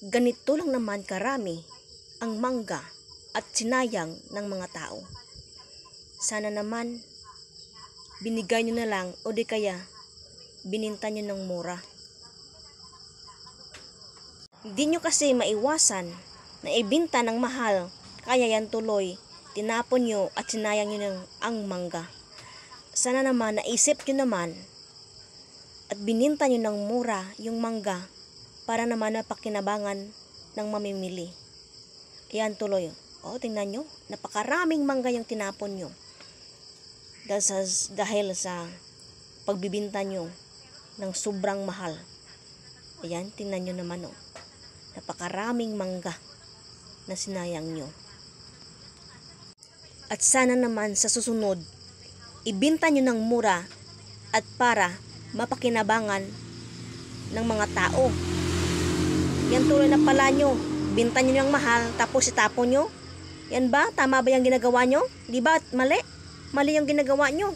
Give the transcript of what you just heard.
Ganito lang naman karami ang mangga at sinayang ng mga tao. Sana naman binigay nyo na lang o di kaya bininta nyo ng mura. Hindi nyo kasi maiwasan na ibinta ng mahal, kaya yan tuloy tinapon nyo at sinayang nyo ang mangga. Sana naman naisip nyo naman at bininta nyo ng mura yung mangga para naman napakinabangan ng mamimili. Ayan tuloy. O, tingnan nyo. Napakaraming mangga yung tinapon nyo. Dahil sa pagbibinta nyo ng sobrang mahal. Ayan, tingnan nyo naman o. Napakaraming mangga na sinayang nyo. At sana naman sa susunod, ibinta nyo ng mura at para mapakinabangan ng mga tao. Yan tuloy na pala nyo. Binta nyo ng mahal tapos itapon nyo. Yan ba? Tama ba yung ginagawa nyo? Di ba mali? Mali yung ginagawa nyo.